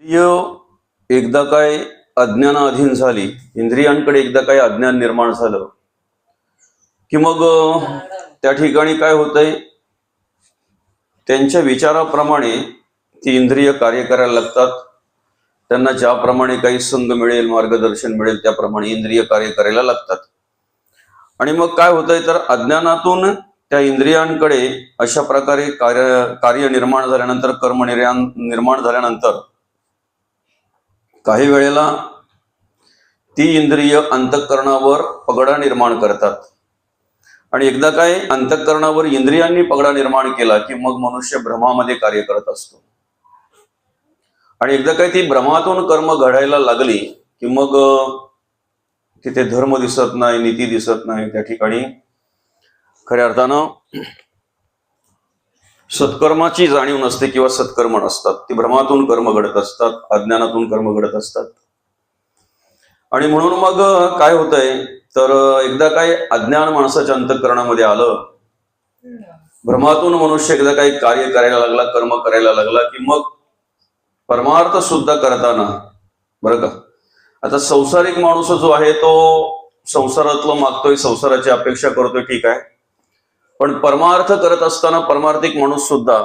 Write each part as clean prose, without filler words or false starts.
इंद्रिय एकदा काय अज्ञानाधीन झाली, इंद्रियांकडे एकदा काय अज्ञान निर्माण झालं की मग त्या ठिकाणी काय होतंय, त्यांच्या विचाराप्रमाणे ती इंद्रिय कार्य करायला लागतात. त्यांना ज्याप्रमाणे काही संग मिळेल, मार्गदर्शन मिळेल, त्याप्रमाणे इंद्रिय कार्य करायला लागतात. आणि मग काय होतंय, तर अज्ञानातून त्या इंद्रियांकडे अशा प्रकारे कार्य निर्माण झाल्यानंतर, कर्म निर्माण झाल्यानंतर काही वेळेला ती इंद्रिय अंतःकरणावर पगडा निर्माण करतात. आणि एकदा काय अंतःकरणावर इंद्रियांनी पगडा निर्माण केला की मग मनुष्य भ्रमामध्ये कार्य करत असतो. आणि एकदा काय ती भ्रमातून कर्म घडायला लागली की मग तिथे धर्म दिसत नाही, नीती दिसत नाही. त्या ठिकाणी खऱ्या अर्थानं सत्कर्माची जाणीव नसते किंवा सत्कर्म नसतात. ती भ्रमातून कर्म घडत असतात, अज्ञानातून कर्म घडत असतात. आणि म्हणून मग काय होतंय, तर एकदा काय अज्ञान माणसाच्या अंतःकरणामध्ये आलं, भ्रमातून मनुष्य एकदा काही कार्य करायला लागला, कर्म करायला लागला की मग परमार्थ सुद्धा करताना, बरं का, आता संसारिक माणूस जो आहे तो संसारातलं मागतोय, संसाराची अपेक्षा करतोय, ठीक आहे. पण परमार्थ करत असताना परमार्थिक माणूस सुद्धा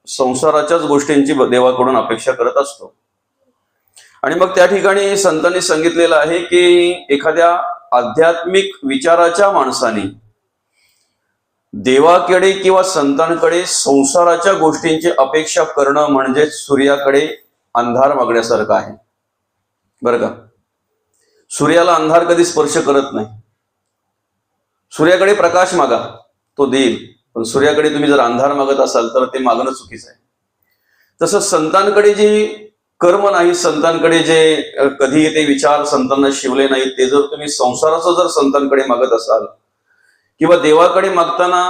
संसाराच्याच गोष्टींची देवाकडून अपेक्षा करत असतो. आणि मग त्या ठिकाणी संतांनी सांगितलेलं आहे की एखाद्या आध्यात्मिक विचाराच्या माणसाने देवाकडे किंवा संतांकडे संसाराच्या गोष्टींची अपेक्षा करणं म्हणजे सूर्याकडे अंधार मागण्यासारखं आहे, बरं का. सूर्याला अंधार कधी स्पर्श करत नाही. सूर्याकडे प्रकाश मागा, तो देईल. पण सूर्याकडे तुम्ही जर अंधार मागत असाल तर ते मागणं चुकीचं आहे. तसं संतांकडे जे कर्म नाही, संतांकडे जे कधी ते विचार संतांना शिवले नाहीत, ते जर तुम्ही संसाराचं जर संतांकडे मागत असाल किंवा देवाकडे मागताना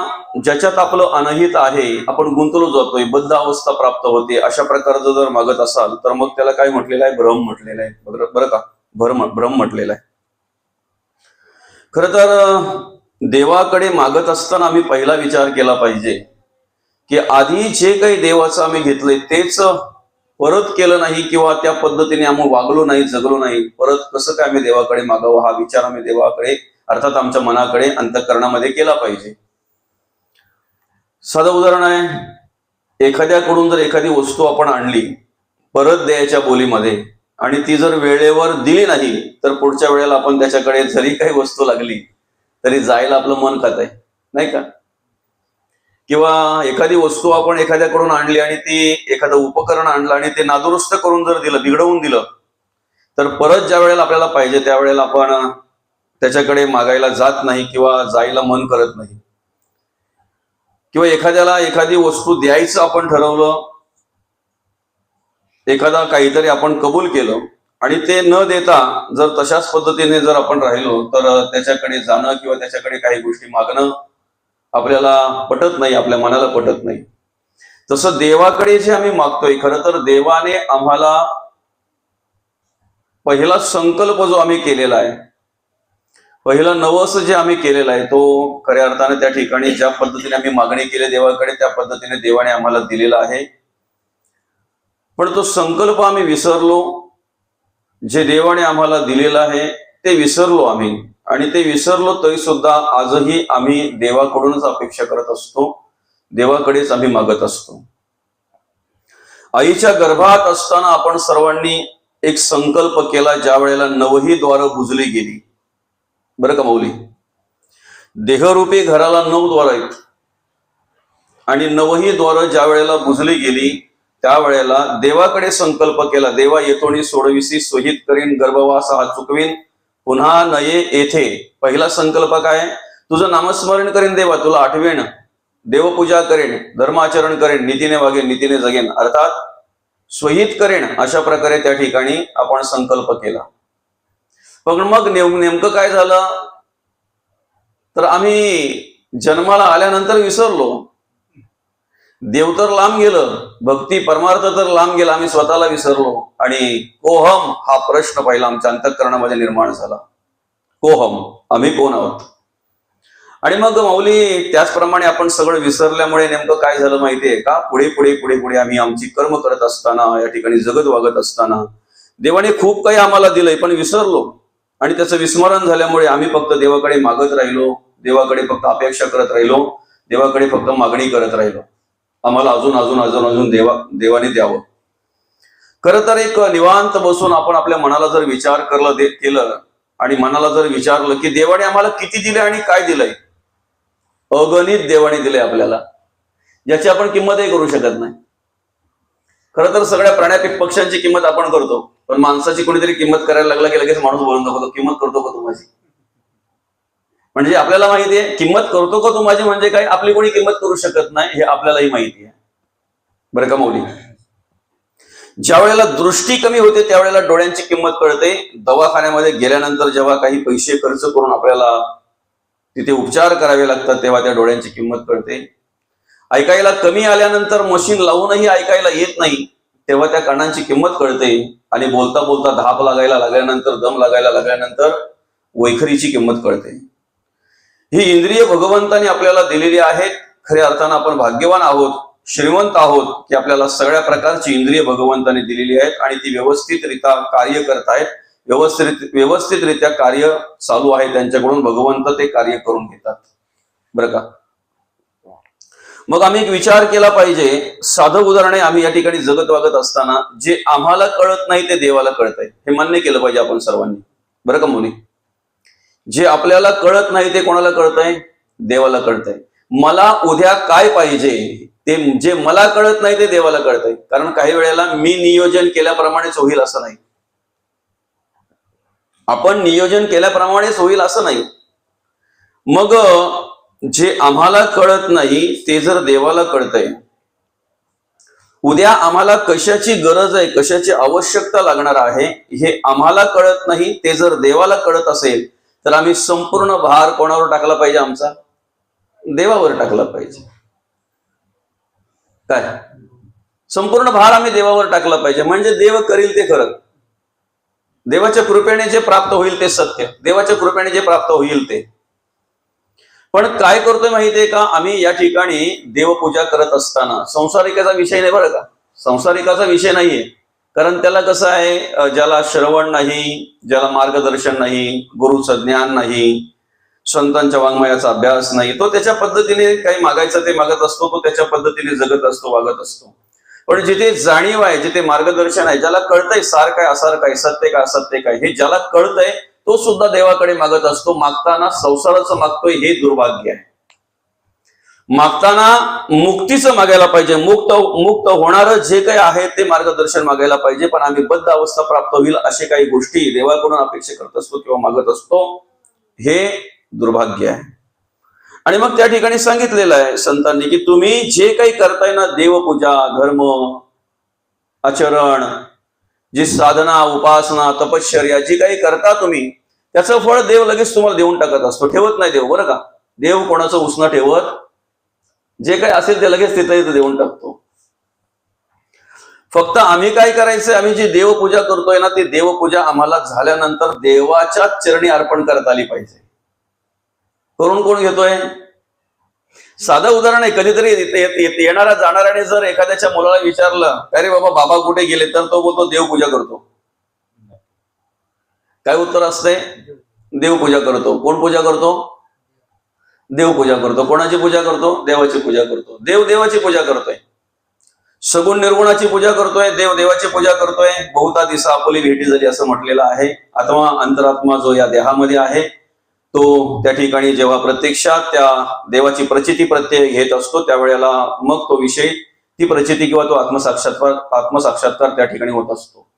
ज्याच्यात आपलं अनहित आहे, आपण गुंतलो जातोय, बद्ध अवस्था प्राप्त होते, अशा प्रकारचं जर मागत असाल तर मग त्याला काय म्हटलेलं आहे, भ्रम म्हटलेलं आहे, बरं का. भ्रम म्हटलेलं आहे. खरं तर देवाकडे मागत असताना आम्ही पहिला विचार केला पाहिजे की आधी जे काही देवाचं आम्ही घेतलंय तेच परत केलं नाही किंवा त्या पद्धतीने आम्ही वागलो नाही, जगलो नाही, परत कसं काय आम्ही देवाकडे मागावं, हा विचार आम्ही देवाकडे अर्थात आमच्या मनाकडे, अंतःकरणामध्ये केला पाहिजे. साधं उदाहरण आहे, एखाद्याकडून जर एखादी वस्तू आपण आणली परत द्यायच्या बोलीमध्ये आणि ती जर वेळेवर दिली नाही तर पुढच्या वेळेला आपण त्याच्याकडे जरी काही वस्तू लागली तरी जायला आपलं मन खात आहे, नाही का. किंवा एखादी वस्तू आपण एखाद्याकडून आणली आणि ती एखादं उपकरण आणलं आणि ते नादुरुस्त करून जर दिलं, बिघडवून दिलं, तर परत ज्या वेळेला आपल्याला पाहिजे त्यावेळेला आपण त्याच्याकडे मागायला जात नाही किंवा जायला मन करत नाही. किंवा एखाद्याला एखादी वस्तू द्यायचं आपण ठरवलं, एखादा काहीतरी आपण कबूल केलं आणि ते न देता जर तशाच पद्धतीने जर आपण राहिलो तर त्याच्याकडे जाणं किंवा त्याच्याकडे काही गोष्टी मागणं आपल्याला पटत नाही, आपल्या मनाला पटत नाही. तसं देवाकडे जे आम्ही मागतोय, खरं तर देवाने आम्हाला पहिला संकल्प जो आम्ही केलेला आहे, पहिला नवस जे आम्ही केलेला आहे, तो खऱ्या अर्थाने त्या ठिकाणी ज्या पद्धतीने आम्ही मागणी केली देवाकडे त्या पद्धतीने देवाने आम्हाला दिलेला आहे. पण तो संकल्प आम्ही विसरलो, जे देवाने आम्हाला दिलेलं आहे ते विसरलो आम्ही. आणि ते विसरलो तरी सुद्धा आजही आम्ही देवाकडूनच अपेक्षा करत असतो, देवाकडेच आम्ही मागत असतो. आईच्या गर्भात असताना आपण सर्वांनी एक संकल्प केला, ज्या वेळेला 9ही द्वारं बुजली गेली, बरं का माऊली. देहरूपी घराला 9 द्वार आहेत आणि 9ही द्वारं ज्या वेळेला बुजली गेली त्यावेळेला देवाकडे संकल्प केला, देवा येतोनी सोडविसी स्वहित करीन, गर्भवास हा चुकवीन, पुन्हा नये येथे. पहिला संकल्प काय, तुझं नामस्मरण करेन देवा, तुला आठवेन, देवपूजा करेन, धर्माचरण करेन, नीतीने वागेन, नीतीने जगेन, अर्थात स्वहित करेन, अशा प्रकारे त्या ठिकाणी आपण संकल्प केला. पण मग नेमकं काय झालं, तर आम्ही जन्माला आल्यानंतर विसरलो. देव तर लांब गेलं, भक्ती परमार्थ तर लांब गेला, आम्ही स्वतःला विसरलो. आणि कोहम हा प्रश्न पहिला आमच्या अंतःकरणामध्ये निर्माण झाला. कोहम, आम्ही कोण आहोत. आणि मग माऊली त्याचप्रमाणे आपण सगळं विसरल्यामुळे नेमकं काय झालं माहितीये का, पुढे पुढे पुढे पुढे आम्ही आमची कर्म करत असताना, या ठिकाणी जगत वागत असताना देवाने खूप काही आम्हाला दिलंय, पण विसरलो. आणि त्याचं विस्मरण झाल्यामुळे आम्ही फक्त देवाकडे मागत राहिलो, देवाकडे फक्त अपेक्षा करत राहिलो, देवाकडे फक्त मागणी करत राहिलो, आम्हाला अजून अजून अजून अजून देवाने द्यावं. खरं तर एक निवांत बसून आपण आपल्या मनाला जर विचार केलं आणि मनाला जर विचारलं की देवाने आम्हाला किती दिले आणि काय दिलंय, अगणित देवाने दिले आपल्याला, ज्याची आपण किंमतही करू शकत नाही. खरं तर सगळ्या प्राण्या पक्ष्यांची किंमत आपण करतो, पण माणसाची कोणीतरी किंमत करायला लागला की लगेच माणूस बोलून दाखवतो, किंमत करतो का तू माझी? म्हणजे आपल्याला माहिती आहे किंमत करतो का तू माझी म्हणजे काय, आपली कोणी किंमत करू शकत नाही हे आपल्यालाही माहिती आहे. बरं का माऊली, ज्या वेळेला दृष्टी कमी होते त्यावेळेला डोळ्यांची किंमत कळते. दवाखान्यामध्ये गेल्यानंतर जेव्हा काही पैसे खर्च करून आपल्याला तिथे उपचार करावे लागतात तेव्हा त्या डोळ्यांची किंमत कळते. ऐकायला कमी आल्यानंतर मशीन लावूनही ऐकायला येत नाही तेव्हा त्या कानांची किंमत कळते. आणि बोलता बोलता धाप लागायला लागल्यानंतर, दम लागायला लागल्यानंतर वैखरीची किंमत कळते. ही इंद्रिय भगवंताने आपल्याला दिलेली आहेत. खऱ्या अर्थानं आपण भाग्यवान आहोत, श्रीमंत आहोत की आपल्याला सगळ्या प्रकारची इंद्रिय भगवंताने दिलेली आहेत आणि ती व्यवस्थितरित्या कार्य करतायत, व्यवस्थितरित्या कार्य चालू आहे त्यांच्याकडून, भगवंत ते कार्य करून घेतात. बरं का, मग आम्ही एक विचार केला पाहिजे. साधं उदाहरण आहे, आम्ही या ठिकाणी जगत वागत असताना जे आम्हाला कळत नाही ते देवाला कळतंय, हे मान्य केलं पाहिजे आपण सर्वांनी. बरं का मुली, जे आपल्याला कळत नाही ते कोणाला कळतंय? देवाला कळतंय. मला उद्या काय पाहिजे ते जे मला कळत नाही ते देवाला कळतंय. कारण काही वेळेला मी नियोजन केल्याप्रमाणेच होईल असं नाही, आपण नियोजन केल्याप्रमाणेच होईल असं नाही. मग जे आम्हाला कळत नाही ते जर देवाला कळतंय, उद्या आम्हाला कशाची गरज आहे, कशाची आवश्यकता लागणार आहे हे आम्हाला कळत नाही, ते जर देवाला कळत असेल तर आम्ही संपूर्ण भार कोणावर टाकला पाहिजे? आमचा देवावर टाकला पाहिजे. काय संपूर्ण भार आम्ही देवावर टाकला पाहिजे. म्हणजे देव करील ते खरं, देवाच्या कृपेने जे प्राप्त होईल ते सत्य, देवाच्या कृपेने जे प्राप्त होईल ते. पण काय करतोय माहितीये का, आम्ही या ठिकाणी देवपूजा करत असताना संसारिकाचा विषय नाही, बरं का, संसारिकाचा विषय नाहीये. कारण त्याला कसं आहे, ज्याला श्रवण नाही, ज्याला मार्गदर्शन नाही, गुरुचं ज्ञान नाही, संतांच्या वाङ्मयाचा अभ्यास नाही, तो त्याच्या पद्धतीने काही मागायचं ते मागत असतो, तो त्याच्या पद्धतीने जगत असतो, वागत असतो. पण जिथे जाणीव आहे, जिथे मार्गदर्शन आहे, ज्याला कळतंय सार काय असार काय, सत्य काय असत्य काय, हे ज्याला कळतंय तो सुद्धा देवाकडे मागत असतो. मागताना संसाराचं मागतोय हे दुर्भाग्य आहे. मागताना मुक्तीचं मागायला पाहिजे, मुक्त होणारं जे काही आहे ते मार्गदर्शन मागायला पाहिजे. पण आम्ही बद्ध अवस्था प्राप्त होईल अशा काही गोष्टी देवाकडून अपेक्षा करत असतो किंवा मागत असतो, हे दुर्भाग्य आहे. आणि मग त्या ठिकाणी सांगितलेलं आहे संतांनी की तुम्ही जे काही करताय ना, देवपूजा, धर्म आचरण, जी साधना, उपासना, तपश्चर्या जी काही करता तुम्ही, त्याचं फळ देव लगेच तुम्हाला देऊन टाकत असतो, ठेवत नाही देव. बरं का, देव कोणाचं उसनं ठेवत, जे काही असेल ते लगेच तिथं देऊन टाकतो. फक्त आम्ही काय करायचंय, आम्ही जी देवपूजा करतोय ना, ती देवपूजा आम्हाला झाल्यानंतर देवाच्या चरणी अर्पण करता आली पाहिजे. करून कोण घेतोय? साधं उदाहरण आहे. कधीतरी येणारा जाणाऱ्याने जर एखाद्याच्या मुलाला विचारलं, अरे बाबा बाबा कुठे गेले, तर तो बोलतो देवपूजा करतो. काय उत्तर असते? देवपूजा करतो. कोण पूजा करतो? देवपूजा करतो. कोणाची पूजा करतो? देवाची पूजा करतो. देव देवाची पूजा करतोय, सगुण निर्गुणाची पूजा करतोय, देव देवाची पूजा करतोय. बहुता दिसा आपुली भेटी झाली असं म्हटलेलं आहे. अथवा अंतरात्मा जो या देहामध्ये आहे तो त्या ठिकाणी जेव्हा प्रत्यक्षात त्या देवाची प्रचिती प्रत्यय घेत असतो त्यावेळेला मग तो विषय, ती प्रचिती किंवा तो आत्मसाक्षात्कार त्या ठिकाणी होत असतो.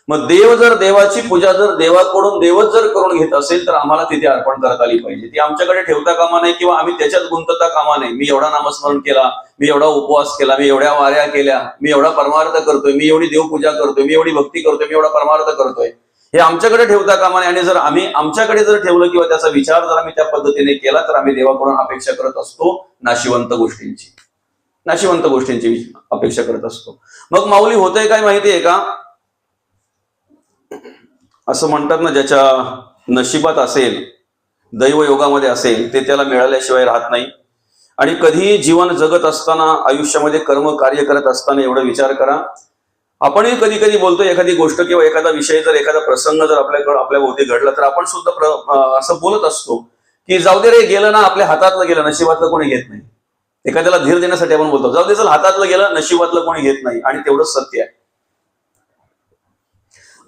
मग देव जर देवाची पूजा जर देवाकडून देवच जर करून घेत असेल तर आम्हाला तिथे अर्पण करता आली पाहिजे. ती आमच्याकडे ठेवता कामा नाही किंवा आम्ही त्याच्यात गुंतता कामा नाही. मी एवढा नामस्मरण केला, मी एवढा उपवास केला, मी एवढ्या वाऱ्या केल्या, मी एवढा परमार्थ करतोय, मी एवढी देवपूजा करतोय, मी एवढी भक्ती करतोय, मी एवढा परमार्थ करतोय, हे आमच्याकडे ठेवता कामा नये. आणि जर आम्ही आमच्याकडे जर ठेवलं किंवा त्याचा विचार जर आम्ही त्या पद्धतीने केला तर आम्ही देवाकडून अपेक्षा करत असतो नाशिवंत गोष्टींची अपेक्षा करत असतो. मग माऊली होतंय काय माहितीये का, असं म्हणतात ना, ज्याच्या नशिबात असेल दैवयोगामध्ये असेल ते त्याला मिळाल्याशिवाय राहत नाही. आणि कधीही जीवन जगत असताना, आयुष्यामध्ये कर्म कार्य करत असताना एवढा विचार करा, आपणही कधी कधी बोलतो एखादी गोष्ट किंवा एखादा विषय जर, एखादा प्रसंग जर आपल्या भोवती घडला तर आपण सुद्धा असं बोलत असतो की जाऊ दे रे, गेलं ना, आपल्या हातातलं गेलं, नशिबातलं कोणी घेत नाही. एखाद्याला धीर देण्यासाठी आपण बोलतो जाऊ दे चल, हातातलं गेलं, नशिबातलं कोणी घेत नाही. आणि तेवढंच सत्य आहे.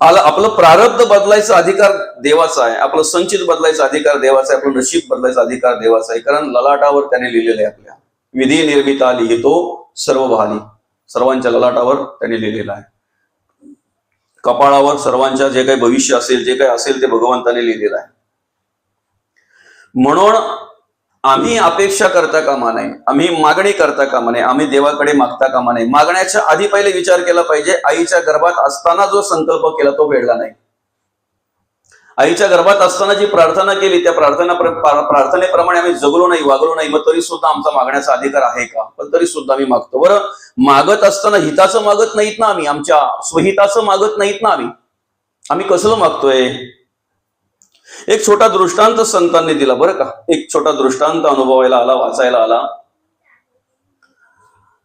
आपलं प्रारब्ध बदलायचा अधिकार देवाचा आहे, आपलं संचित बदलायचा अधिकार देवाचा आहे, आपलं नशीब बदलायचा अधिकार देवाचा आहे. कारण ललाटावर त्याने लिहिलेलं आहे, आपल्या विधी निर्मिता लिहितो सर्व बहाली, सर्वांच्या ललाटावर त्याने लिहिलेलं आहे. कपाळावर सर्वांच्या जे काही भविष्य असेल, जे काही असेल ते भगवंताने लिहिलेलं आहे. म्हणून आम्ही अपेक्षा करता कामा नये, आम्ही मागणी करता कामा नये, आम्ही देवाकडे मागता कामा नये. मागण्याच्या आधी पहिले विचार केला पाहिजे, आईच्या गर्भात असताना जो संकल्प केला तो फेडला नाही. आईच्या गर्भात असताना जी प्रार्थना केली त्या प्रार्थनेप्रमाणे आम्ही जगलो नाही, वागलो नाही, मग तरी सुद्धा आमचा मागण्याचा अधिकार आहे का? पण तरी सुद्धा आम्ही मागतो. बरं, मागत असताना हिताचं मागत नाहीत ना आम्ही, आमच्या स्वहिताचं मागत नाहीत ना आम्ही कसलं मागतोय? एक छोटा दृष्टांत संतांनी दिला बरं का. एक छोटा दृष्टांत अनुभवायला आला, वाचायला आला.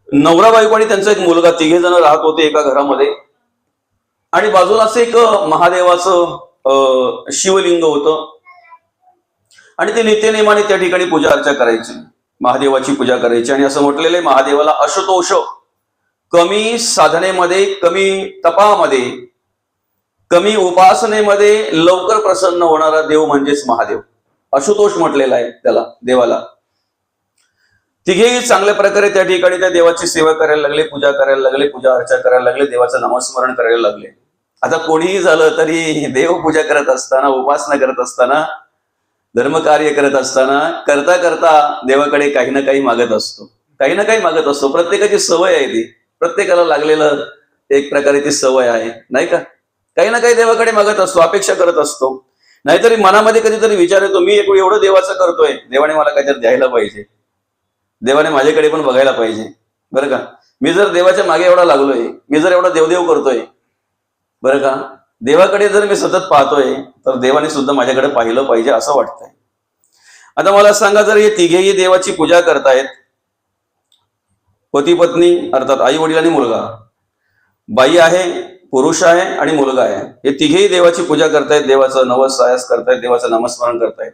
नवरा बायको आणि त्यांचा एक मुलगा, तिघे जण राहत होते एका घरामध्ये. आणि बाजूला असं एक महादेवाचं शिवलिंग होतं. आणि ते नित्यनेमाने त्या ठिकाणी पूजा अर्चा करायची, महादेवाची पूजा करायची. आणि असं म्हटलेलं आहे, महादेवाला आशुतोष, कमी साधनेमध्ये, कमी तपामध्ये, कमी उपासनेमध्ये लवकर प्रसन्न होणारा देव म्हणजेच महादेव. आशुतोष म्हटलेला आहे त्याला, देवाला. तिघेही चांगल्या प्रकारे त्या ठिकाणी त्या देवाची सेवा करायला लागले, पूजा करायला लागले, पूजा अर्चा करायला लागले, देवाचं नामस्मरण करायला लागले. आता कोणीही झालं तरी देवपूजा करत असताना, उपासना करत असताना, धर्मकार्य करत असताना, करता करता देवाकडे काही ना काही मागत असतो, काही ना काही मागत असतो. प्रत्येकाची सवय आहे ती, प्रत्येकाला लागलेलं एक प्रकारे ती सवय आहे, नाही का? काही ना काही देवाकडे मागत असतो, अपेक्षा करत असतो. नाहीतरी मनामध्ये कधीतरी विचार येतो, मी एवढं देवाचं करतोय, देवाने मला काहीतरी द्यायला पाहिजे, देवाने माझ्याकडे पण बघायला पाहिजे, बरं का? मी जर देवाच्या मागे एवढा लागलोय, मी जर एवढा देवदेव करतोय, बरं का, देवाकडे जर मी सतत पाहतोय, तर देवाने सुद्धा माझ्याकडे पाहिलं पाहिजे असं वाटतंय. आता मला सांगा, जर हे तिघेही देवाची पूजा करतायत, पती पत्नी अर्थात आई वडील आणि मुलगा, बाई आहे, पुरुष आहे आणि मुलगा आहे, हे तिघेही देवाची पूजा करतायत, देवाचं नवस सायास करतायत, देवाचं नामस्मरण करतायत.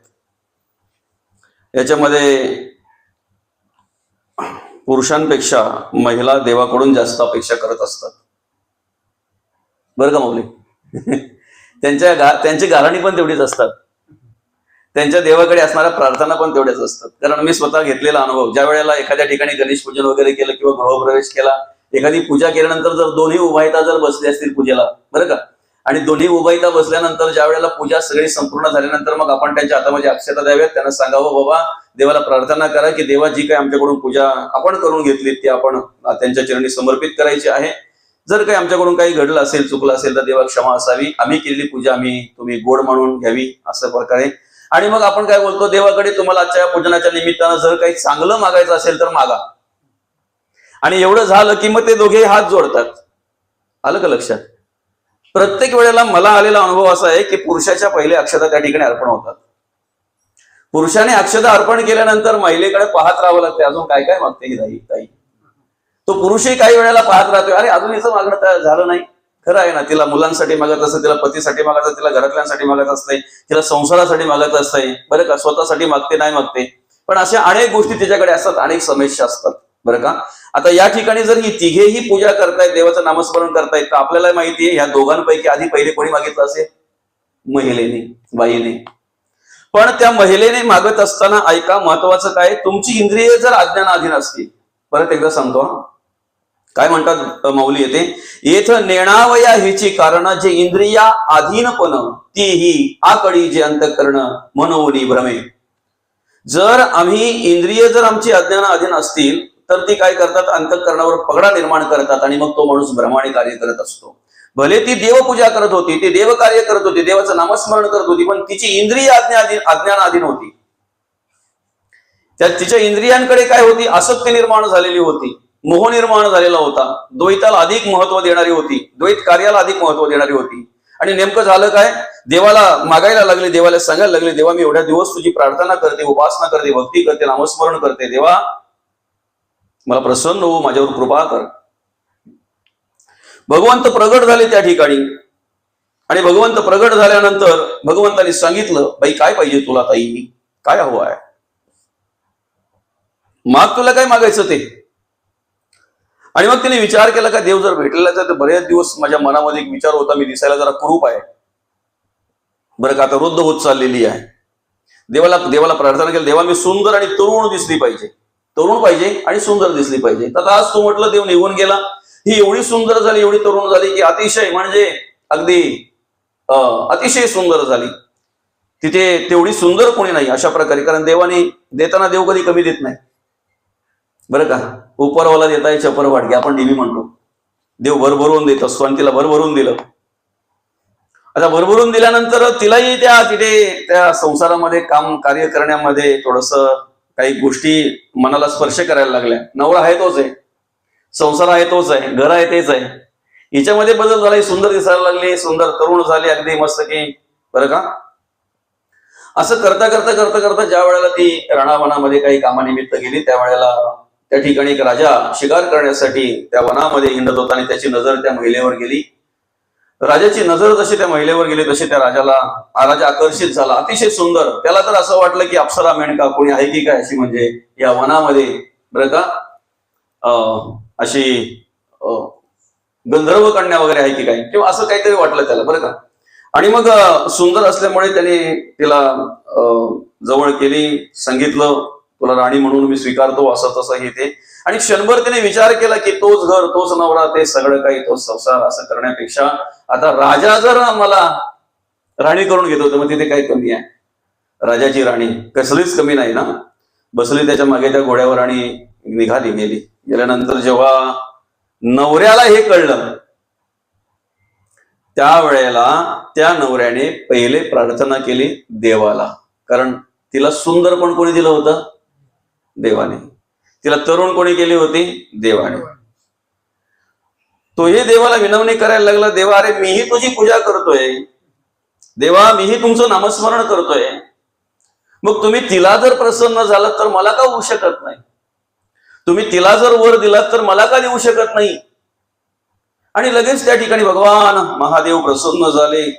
याच्यामध्ये पुरुषांपेक्षा महिला देवाकडून जास्त अपेक्षा करत असतात, बरं का माऊली? त्यांची गाऱ्हाणी पण तेवढीच असतात, त्यांच्या देवाकडे असणाऱ्या प्रार्थना पण तेवढ्याच असतात. कारण मी स्वतः घेतलेला अनुभव, ज्या वेळेला एखाद्या ठिकाणी गणेश पूजन वगैरे केलं किंवा गृहप्रवेश केला, एखादी पूजा केल्यानंतर जर दोन्ही उभायता जर बसले असतील पूजेला, बरं का, आणि दोन्ही उभायता बसल्यानंतर ज्या वेळेला पूजा सगळी संपूर्ण झाल्यानंतर मग आपण त्यांच्या हातामध्ये अक्षता द्याव्यात, त्यांना सांगावं, बाबा देवाला प्रार्थना करा की देवा जी काही आमच्याकडून पूजा आपण करून घेतली ती आपण त्यांच्या चरणी समर्पित करायची आहे. जर काही आमच्याकडून काही घडलं असेल, चुकलं असेल तर देवा क्षमा असावी, आम्ही केलेली पूजा तुम्ही गोड म्हणून घ्यावी, असं प्रकारे. आणि मग आपण काय बोलतो, देवाकडे तुम्हाला आजच्या पूजनाच्या निमित्तानं जर काही चांगलं मागायचं असेल तर मागा. आणि एवढं झालं की मग ते दोघे हात जोडतात. आलं का लक्षात? प्रत्येक वेळेला मला आलेला अनुभव असा आहे की पुरुषाच्या पहिले अक्षता त्या ठिकाणी अर्पण होतात. पुरुषाने अक्षता अर्पण केल्यानंतर महिलेकडे पाहत राहावं लागते, अजून काय काय मागते ही ताई. तो पुरुषही काही वेळेला पाहत राहतोय, अरे अजून हिचं मागणं झालं नाही. खरं आहे ना, तिला मुलांसाठी मागत असतं, तिला पतीसाठी मागत असतं, तिला घरातल्यांसाठी मागत असते, तिला संसारासाठी मागत असते, बरं का, स्वतःसाठी मागते नाही मागते, पण अशा अनेक गोष्टी तिच्याकडे असतात, अनेक समस्या असतात, बरं का. आता या ठिकाणी जर ही तिघेही पूजा करतायत, देवाचं नामस्मरण करतायत, तर आपल्याला माहितीये ह्या दोघांपैकी आधी पहिले कोणी मागितलं असेल? महिलेने, बाईने. पण त्या महिलेने मागत असताना ऐका, महत्वाचं काय, तुमची इंद्रिय जर अज्ञानाधीन असतील, परत एकदा सांगतो, काय म्हणतात माऊली येते, येथ नेणावया हिची कारण जे इंद्रिया अधीनपण ती ही आकडी जे अंतःकरण मनोनी भ्रमे. जर आम्ही इंद्रिय जर आमची अज्ञानाधीन असतील तर ती काय करतात, अंतःकरणावर पगडा निर्माण करतात आणि मग तो माणूस भ्रमाने कार्य करत असतो. भले ती देवपूजा करत होती, ती देव कार्य करत होती, देवाचं नामस्मरण करत होती, पण तिची इंद्रिय अज्ञानाधीन होती. त्या तिच्या इंद्रियांकडे काय होती, आसक्ती निर्माण झालेली होती, मोह निर्माण झालेला होता, द्वैताला अधिक महत्व देणारी होती, द्वैत कार्याला अधिक महत्व देणारी होती. आणि नेमकं झालं काय, देवाला मागायला लागले, देवाला सांगायला लागले, देवा मी एवढ्या दिवस तुझी प्रार्थना करते, उपासना करते, भक्ती करते, नामस्मरण करते, देवा मला प्रसन्न हो, माझ्यावर कृपा कर. भगवंत प्रगट झाले त्या ठिकाणी. आणि भगवंत प्रगट झाल्यानंतर भगवंतांनी सांगितलं, बाई काय पाहिजे तुला ताई, काय हवं आहे, माग, तुला काय मागायचं ते. आणि मग तिने विचार केला का देव जर भेटलेला तर बरेच दिवस माझ्या मनामध्ये एक विचार होता, मी दिसायला जरा कुरूप आहे बरं का, आता वृद्ध होत चाललेली आहे. देवाला प्रार्थना केली, देवा मी सुंदर आणि तरुण दिसली पाहिजे, तरुण पाहिजे आणि सुंदर दिसली पाहिजे. तर आज तू म्हटलं, देव निघून गेला, ही एवढी सुंदर झाली, एवढी तरुण झाली की अतिशय म्हणजे अगदी अतिशय सुंदर झाली. तिथे तेवढी सुंदर कोणी नाही अशा प्रकारे, कारण देवाने देताना देव कधी कमी देत नाही बरं का. उपरवाला देताय चपर वाटगे आपण नेहमी म्हणतो, देव भरभरून देत असतो आणि तिला भरभरून दिलं. आता भरभरून दिल्यानंतर तिलाही तिथे त्या संसारामध्ये काम कार्य करण्यामध्ये थोडस काही गोष्टी मनाला स्पर्श करायला लागल्या. नवरा आहे तोच आहे, संसार आहे तोच आहे, घर आहे तेच आहे, हिच्यामध्ये बदल झाला, सुंदर दिसायला लागली, सुंदर तरुण झाली अगदी मस्त की बरं का. असं करता करता करता करता ज्या वेळेला ती राणावनामध्ये काही कामानिमित्त गेली, त्यावेळेला त्या ठिकाणी एक राजा शिकार करण्यासाठी त्या वनामध्ये हिंडत होता आणि त्याची नजर त्या महिलेवर गेली. राजाची नजर जशी त्या महिलेवर गेली तशी त्या राजा आकर्षित झाला, अतिशय सुंदर. त्याला तर असं वाटलं की अप्सरा मेनका कोणी आहे की काय अशी, म्हणजे या वनामध्ये बरं का अशी गंधर्व कन्या वगैरे आहे की काय, किंवा असं काहीतरी वाटलं त्याला बरं का. आणि मग सुंदर असल्यामुळे त्याने तिला जवळ केली, सांगितलं तुला राणी म्हणून मी स्वीकारतो, असं तसं हे ते. आणि क्षणभर त्याने विचार केला की तोच घर, तोच नवरा, ते सगळं काही, तोच संसार, असं करण्यापेक्षा आता राजा जर मला राणी करून घेतो तर मग तिथे काय कमी आहे, राजाची राणी कसलीच कमी नाही ना. बसली त्याच्या मागे त्या घोड्यावर आणि गेली. गेल्यानंतर जेव्हा नवऱ्याला हे कळलं, त्यावेळेला त्या नवऱ्याने पहिले प्रार्थना केली देवाला, कारण तिला सुंदर पण कोणी दिलं होतं, देवाने. तिला तरुण कोणी केली होती, देवाने. तोही देवाला विनवणी करायला लागला, देवा अरे मीही तुझी पूजा करतोय, देवा मीही तुमचं नामस्मरण करतोय, मग तुम्ही तिला जर प्रसन्न झालात तर मला का होऊ शकत नाही, तुम्ही तिला जर वर दिलात तर मला का देऊ शकत नाही. आणि लगेच त्या ठिकाणी भगवान महादेव प्रसन्न झाले,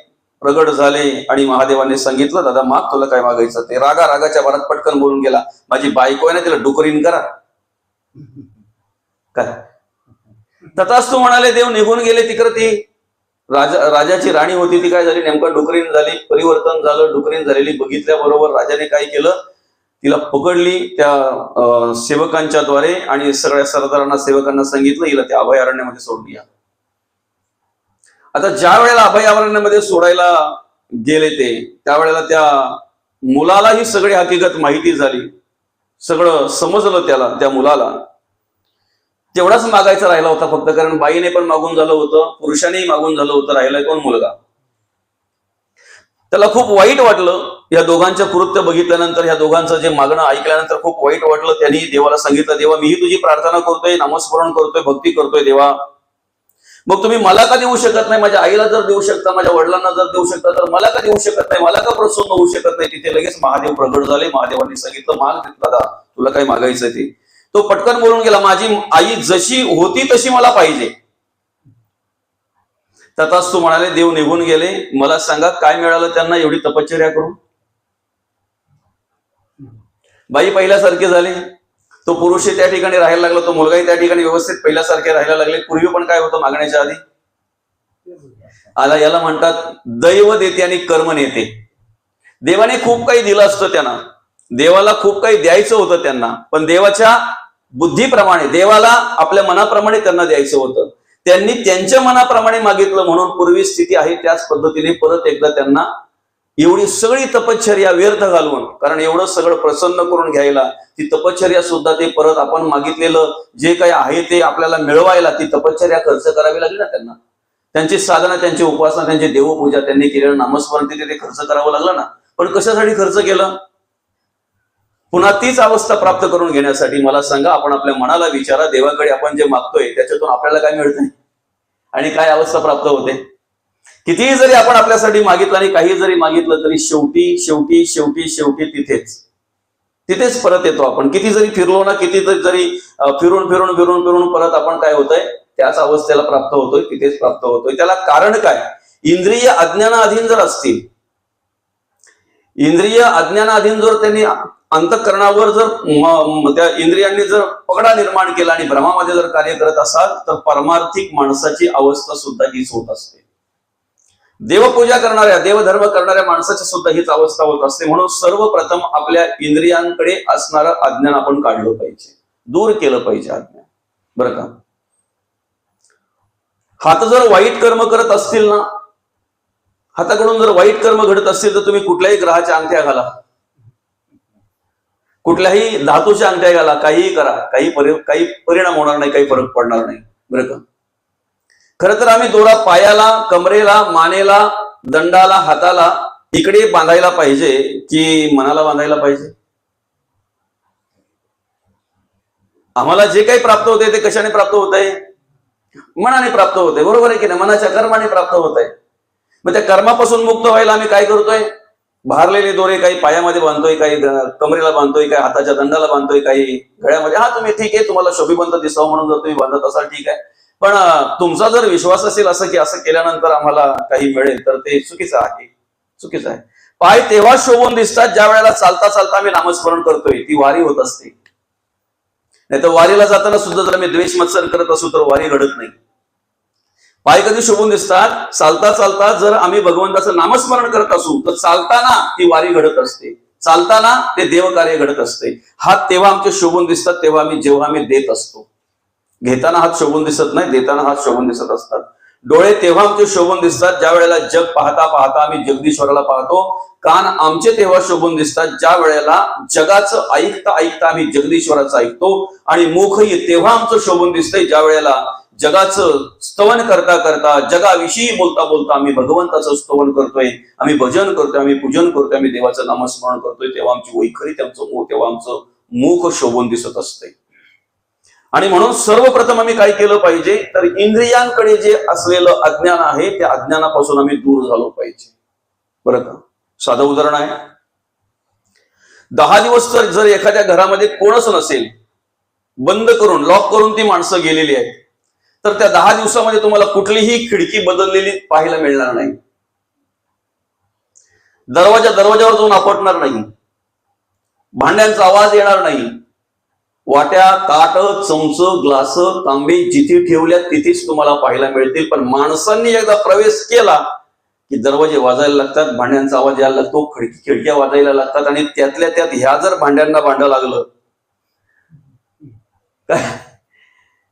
प्रगट झाले आणि महादेवाने सांगितलं, दादा माग, तुला काय मागायचं ते. रागाच्या भरात पटकन बोलून गेला, माझी बायको आहे ना, तिला डुकरीन करा काय. तथास्तु म्हणाले, देव निघून गेले. तिकडे ती राजाची राणी होती, ती काय झाली, नेमकं डुकरीन झाली, परिवर्तन झालं. डुकरीन झालेली बघितल्याबरोबर राजाने काय केलं, तिला पकडली त्या सेवकांच्या द्वारे आणि सगळ्या सरदारांना सेवकांना सांगितलं, हिला त्या अभयारण्यामध्ये सोडून या. आता ज्या वेळेला अभयारण्यामध्ये सोडायला गेले ते, त्यावेळेला त्या मुलाला ही सगळी हकीकत माहिती झाली, सगळं समजलं त्याला. त्या मुलाला तेवढाच मागायचा राहिला होता फक्त, कारण बाईने पण मागून झालं होतं, पुरुषानेही मागून झालं होतं, राहिलाय कोण, मुलगा. त्याला खूप वाईट वाटलं या दोघांचं कृत्य बघितल्यानंतर, या दोघांचं जे मागणं ऐकल्यानंतर खूप वाईट वाटलं. त्यांनी देवाला सांगितलं, देवा मीही तुझी प्रार्थना करतोय, नामस्मरण करतोय, भक्ती करतोय, देवा मग तुम्ही मला का देऊ शकत नाही, माझ्या आईला जर देऊ शकता, माझ्या वडिलांना जर देऊ शकता, तर मला का देऊ शकत नाही, मला का प्रसन्न होऊ शकत नाही. तिथे लगेच महादेव प्रगट झाले. महादेवांनी सांगितलं, माग दादा, तुला काय मागायचं ते. तो पटकन बोलून गेला, माझी आई जशी होती तशी मला पाहिजे. तथास्तु म्हणाले, देव निघून गेले. मला सांगा काय मिळालं त्यांना एवढी तपश्चर्या करून. बाई पहिल्यासारखे झाले, तो पुरुषही त्या ठिकाणी राहायला लागला, तो मुलगाही त्या ठिकाणी व्यवस्थित पहिल्यासारखे राहायला लागले. पूर्वी पण काय होतं मागण्याच्या आधी, याला म्हणतात दैव देते आणि कर्म नेते. देवाने खूप काही दिलं असतं त्यांना, देवाला खूप काही द्यायचं होतं त्यांना, पण देवाच्या बुद्धीप्रमाणे, देवाला आपल्या मनाप्रमाणे त्यांना द्यायचं होतं. त्यांनी त्यांच्या मनाप्रमाणे मागितलं, म्हणून पूर्वी स्थिती आहे त्याच पद्धतीने परत एकदा त्यांना एवढी सगळी तपश्चर्या व्यर्थ घालवून, कारण एवढं सगळं प्रसन्न करून घ्यायला ती तपश्चर्या सुद्धा, ते परत आपण मागितलेलं जे काही आहे ते आपल्याला मिळवायला ती तपश्चर्या खर्च करावी लागली ना त्यांना. त्यांची साधना, त्यांची उपासना, त्यांची देवपूजा, त्यांनी केलेलं नामस्मरण ते खर्च करावं लागलं ना. पण कशासाठी खर्च केलं, पुन्हा तीच अवस्था प्राप्त करून घेण्यासाठी. मला सांगा, आपण आपल्या मनाला विचारा, देवाकडे आपण जे मागतोय त्याच्यातून आपल्याला काय मिळतंय आणि काय अवस्था प्राप्त होते. कितीही जरी आपण आपल्यासाठी मागितलं आणि काही जरी मागितलं तरी शेवटी शेवटी शेवटी शेवटी तिथेच परत येतो आपण. किती जरी फिरलो ना, किती जरी फिरून फिरून फिरून फिरून परत आपण काय होतंय, त्याच अवस्थेला प्राप्त होतोय, तिथेच प्राप्त होतोय. त्याला कारण काय? इंद्रिय अज्ञानाधीन जर असतील, इंद्रिय अज्ञानाधीन जर त्यांनी अंतःकरणावर जर त्या इंद्रियांनी जर पगडा निर्माण केला आणि भ्रमामध्ये जर कार्य करत असाल तर परमार्थिक माणसाची अवस्था सुद्धा हीच होत असते. देवपूजा करणाऱ्या, देवधर्म करणाऱ्या माणसाची सुद्धा हीच अवस्था होत असते. म्हणून सर्वप्रथम आपल्या इंद्रियांकडे असणारं अज्ञान आपण काढलं पाहिजे, दूर केलं पाहिजे अज्ञान. बरं का? हात जर वाईट कर्म करत असतील ना, हाताकडून जर वाईट कर्म घडत असतील तर तुम्ही कुठल्याही ग्रहाच्या अंगठ्या घाला, कुठल्याही धातूच्या अंगठ्या घाला, काहीही करा, काही परिणाम होणार नाही, काही फरक पडणार नाही. बरं का? खरं तर आम्ही दोरा पायाला, कमरेला, मानेला, दंडाला, हाताला इकडे बांधायला पाहिजे की मनाला बांधायला पाहिजे? आम्हाला जे काही प्राप्त होते ते कशाने प्राप्त होत आहे? मनाने प्राप्त होते. बरोबर आहे की नाही? मनाच्या कर्माने प्राप्त होत आहे. मग त्या कर्मापासून मुक्त व्हायला आम्ही काय करतोय? भारलेले दोरे काही पायामध्ये बांधतोय, काही कमरेला बांधतोय, काही हाताच्या दंडाला बांधतोय, काही गळ्यामध्ये. हा, तुम्ही ठीक आहे, तुम्हाला शोभिवंत दिसावं म्हणून जर तुम्ही बांधत असाल ठीक आहे. पण तुमचा जर विश्वास असेल असं की असं केल्यानंतर आम्हाला काही मिळेल तर ते चुकीचं आहे, चुकीचं आहे. पाय तेव्हा शोभून दिसतात ज्या वेळेला चालता चालता आम्ही नामस्मरण करतोय, ती वारी होत असते. नाही तर वारीला जाताना सुद्धा जर आम्ही द्वेष मत्सर करत असू तर वारी घडत नाही. पाय कधी शोभून दिसतात? चालता चालता जर आम्ही भगवंताचं नामस्मरण करत असू तर चालताना ती वारी घडत असते, चालताना ते देवकार्य घडत असते. हात तेव्हा आमचे शोभून दिसतात तेव्हा जेव्हा आम्ही देत असतो. घेताना हात शोभून दिसत नाही, देताना हात शोभून दिसत असतात. डोळे तेव्हा आमचे शोभून दिसतात ज्या वेळेला जग पाहता पाहता आम्ही जगदीश्वराला पाहतो. कान आमचे तेव्हा शोभून दिसतात ज्या वेळेला जगाचं ऐकता ऐकता आम्ही जगदीश्वराचं ऐकतो. आणि मुखही तेव्हा आमचं शोभून दिसतंय ज्या वेळेला जगाचं स्तवन करता करता, जगाविषयी बोलता बोलता आम्ही भगवंताचं स्तवन करतोय, आम्ही भजन करतोय, आम्ही पूजन करतोय, आम्ही देवाचं नामस्मरण करतोय, तेव्हा आमची वैखरी तेव्हा आमचं मुख शोभून दिसत असते. आणि म्हणून सर्वप्रथम आम्ही काय केलं पाहिजे तर इंद्रियांकडे जे असलेलं अज्ञान आहे त्या अज्ञानापासून आम्ही दूर झालो पाहिजे. बरं का? साधं उदाहरण आहे. 10 दिवस जर एखाद्या घरामध्ये कोणच नसेल, बंद करून लॉक करून ती माणसं गेलेली आहेत, तर त्या 10 दिवसामध्ये तुम्हाला कुठलीही खिडकी बदललेली पाहायला मिळणार नाही. दरवाजावर जाऊन आपटणार नाही, भांड्यांचा आवाज येणार नाही. वाट्या, ताट, चमच, ग्लास, तांबे जिथे ठेवल्या तिथेच तुम्हाला पाहायला मिळतील. पण माणसांनी एकदा प्रवेश केला की दरवाजे वाजायला लागतात, भांड्यांचा आवाज यायला लागतो, खिडक्या वाजायला लागतात. आणि त्यातल्या त्यात ह्या जर भांड्यांना भांडं लागलं,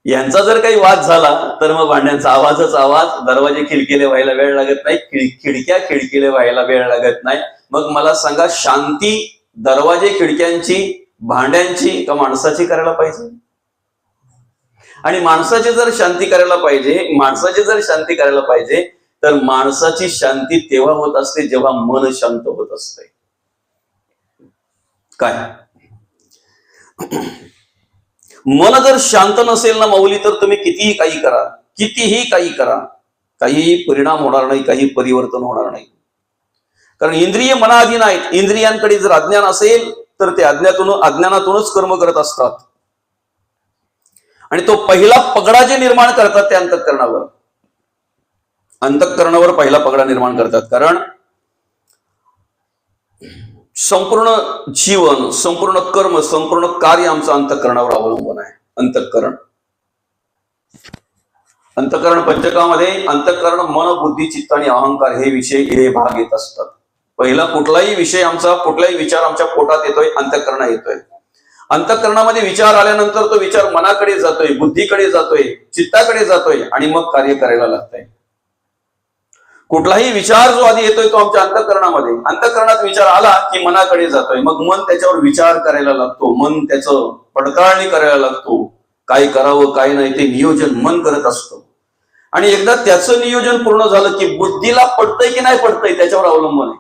यांचा जर काही वाद झाला तर मग भांड्यांचा आवाजच आवाज, दरवाजे खिडकीले व्हायला वेळ लागत नाही, खिडक्या खिडकीले व्हायला वेळ लागत नाही. मग मला सांगा, शांती दरवाजे खिडक्यांची, भांड्यांची का माणसाची करायला पाहिजे? आणि माणसाची जर शांती करायला पाहिजे तर माणसाची शांती तेव्हा होत असते जेव्हा मन शांत होत असते. काय मन जर शांत नसेल ना माऊली, तर तुम्ही कितीही काही करा, काही परिणाम होणार नाही, काही परिवर्तन होणार नाही. कारण इंद्रिय मनाधीन आहेत. इंद्रियांकडे जर अज्ञान असेल तर ते अज्ञानातूनच कर्म करत असतात. आणि तो पहिला पगडा जे निर्माण करतात ते अंतःकरणावर पहिला पगडा निर्माण करतात. कारण संपूर्ण जीवन, संपूर्ण कर्म, संपूर्ण कार्य आमचं अंतःकरणावर अवलंबून आहे. अंतःकरण पंचकामध्ये अंतःकरण, मन, बुद्धी, चित्त आणि अहंकार हे भाग येत असतात. पहिला कुठलाही विषय कुठलाही विचार आमच्या पोटात येतोय, अंतःकरण येतोय. अंतःकरणामध्ये विचार आल्यानंतर तो विचार मनाकडे जातोय, बुद्धीकडे जातोय, चित्ताकडे जातोय आणि मग कार्य करायला लागतंय. कुठलाही विचार जो आधी येतोय तो आमच्या अंतःकरणात विचार आला की मनाकडे जातोय, मग मन त्याच्यावर विचार करायला लागतो, मन त्याचं पडताळणी करायला लागतो, काय करावं काय नाही ते नियोजन मन करत असतो. आणि एकदा त्याचं नियोजन पूर्ण झालं की बुद्धीला पडतंय की नाही पडतंय त्याच्यावर अवलंबून आहे.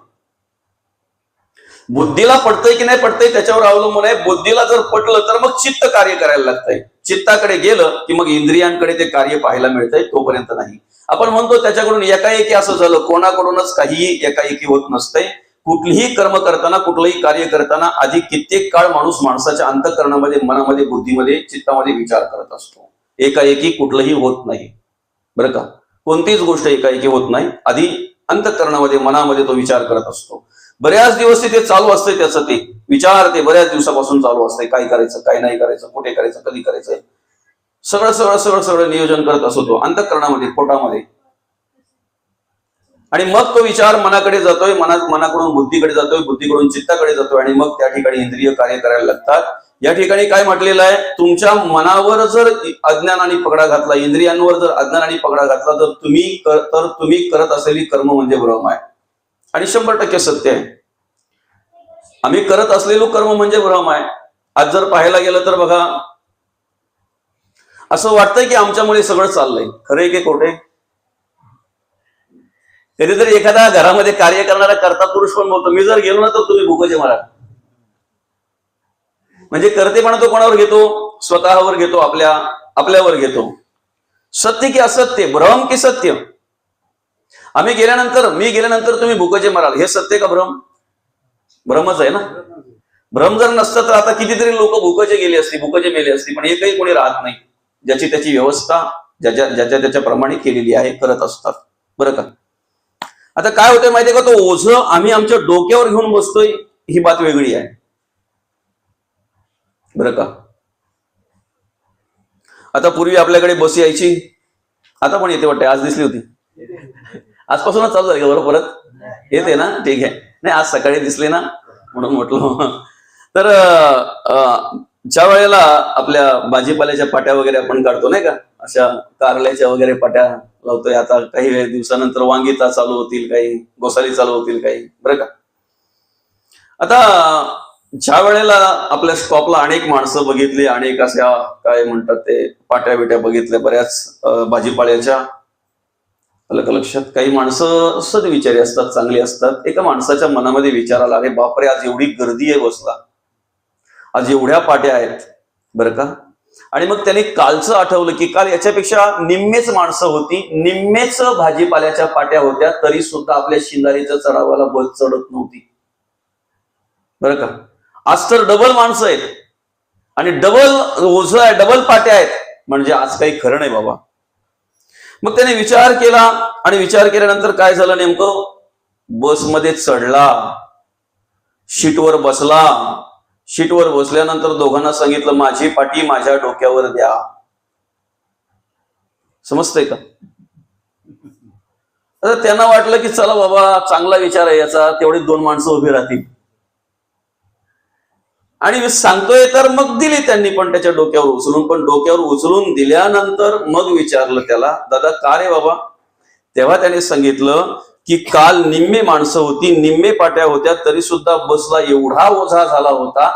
बुद्धीला पटतंय की नाही पटतंय त्याच्यावर अवलंबून आहे. बुद्धीला जर पटलं तर मग चित्त कार्य करायला लागतंय. चित्ताकडे गेलं की मग इंद्रियांकडे ते कार्य पाहायला मिळतंय, तोपर्यंत नाही. आपण म्हणतो त्याच्याकडून एकाएकी असं झालं, कोणाकडूनच काहीही एकाएकी होत नसतंय. कुठलीही कर्म करताना, कुठलंही कार्य करताना आधी कित्येक काळ माणूस माणसाच्या अंतःकरणामध्ये, मनामध्ये, बुद्धीमध्ये, चित्तामध्ये विचार करत असतो. एकाएकी कुठलंही होत नाही बरं का. कोणतीच गोष्ट एकाएकी होत नाही. आधी अंतःकरणामध्ये, मनामध्ये तो विचार करत असतो. बऱ्याच दिवस ते चालू असते, त्याचं ते विचार ते बऱ्याच दिवसापासून चालू असते. काय करायचं, काय नाही करायचं, कुठे करायचं, कधी करायचं, सगळं सगळं सगळं सगळं नियोजन करत असतो तो अंतःकरणामध्ये, पोटामध्ये. आणि मग तो विचार मनाकडे जातोय, मनाकडून बुद्धीकडे जातोय, बुद्धीकडून चित्ताकडे जातोय, आणि मग त्या ठिकाणी इंद्रिय कार्य करायला लागतात. या ठिकाणी काय म्हटलेलं आहे, तुमच्या मनावर जर अज्ञानाने पगडा घातला, इंद्रियांवर जर अज्ञानाने पगडा घातला, तर तुम्ही करत असलेली कर्म म्हणजे भ्रम आहे. आणि 100% सत्य आहे. आम्ही करत असलेलो कर्म म्हणजे भ्रम आहे. आज जर पाहायला गेलं तर बघा, असं वाटतंय की आमच्यामुळे सगळं चाललंय. खरंय की खोटे? कधीतरी एखादा घरामध्ये कार्य करणारा कर्ता पुरुष पण बोलतो, मी जर गेलो ना तर तुम्ही भुकचे मारा. म्हणजे करतेपणा तो कोणावर घेतो? स्वतःवर घेतो, आपल्यावर घेतो. सत्य की असत्य, भ्रम की सत्य? मी गेल्यानंतर तुम्ही भुकचे माराल, हे सत्य का भ्रम? भ्रमच आहे ना. भ्रम जर नसतं तर आता कितीतरी लोक भुकचे गेले असते, भुकचे मेले असते. पण एकही कोणी राहत नाही. ज्याची त्याची व्यवस्था ज्याच्या त्याच्या प्रमाणे केलेली आहे, करत असतात बरं का. आता काय होतंय माहितीये का, तो ओझं आम्ही आमच्या डोक्यावर घेऊन बसतोय, ही बात वेगळी आहे बरं का. आता पूर्वी आपल्याकडे बस यायची, आता पण येते वाटते, आज दिसली होती, आजपासूनच चालू झाली का बरं परत? येते ना, ठीक आहे. नाही, आज सकाळी दिसले ना म्हणून म्हटलं. तर ज्या वेळेला आपल्या भाजीपाल्याच्या पाट्या वगैरे आपण काढतो नाही का, अशा कारल्याच्या वगैरे पाट्या लावतोय. आता काही दिवसानंतर वांगीचा चालू होतील, काही गोसाली चालू होतील, काही बरं का. आता ज्या वेळेला आपल्या स्टॉपला अनेक माणसं बघितली, अनेक अशा काय म्हणतात ते पाट्या बिट्या बघितल्या बऱ्याच भाजीपाल्याच्या, लक्षात काही माणसं सद्विचारी असतात, चांगली असतात. एका माणसाच्या मनामध्ये विचार आला, अरे बापरे, आज एवढी गर्दी आहे बसला, आज एवढ्या पाट्या आहेत बरं का. आणि मग त्याने कालचं आठवलं की काल याच्यापेक्षा निम्मेच माणसं होती, निम्मेच भाजीपाल्याच्या पाट्या होत्या, तरी सुद्धा आपल्या शिंदारीच्या चढावाला बस चढत नव्हती बरं का. आज तर डबल माणसं आहेत आणि डबल ओझं आहे, डबल पाट्या आहेत, म्हणजे आज काही खरं नाही बाबा. मग त्याने विचार केला, आणि विचार केल्यानंतर काय झालं नेमकं, बसमध्ये चढला, शीटवर बसला. शीटवर बसल्यानंतर दोघांना सांगितलं, माझी पाटी माझ्या डोक्यावर द्या. समजतंय का? आता त्यांना वाटलं की चला बाबा, चांगला विचार आहे याचा, तेवढे 2 माणसं उभी राहतील. आणि सांगतोय तर मग दिली त्यांनी पण त्याच्या डोक्यावर उचलून. पण डोक्यावर उचलून दिल्यानंतर मग विचारलं त्याला, दादा का रे बाबा? तेव्हा त्याने सांगितलं की काल निम्मे माणसं होती, निम्मे पाट्या होत्या, तरी सुद्धा बसला एवढा ओझा झाला होता.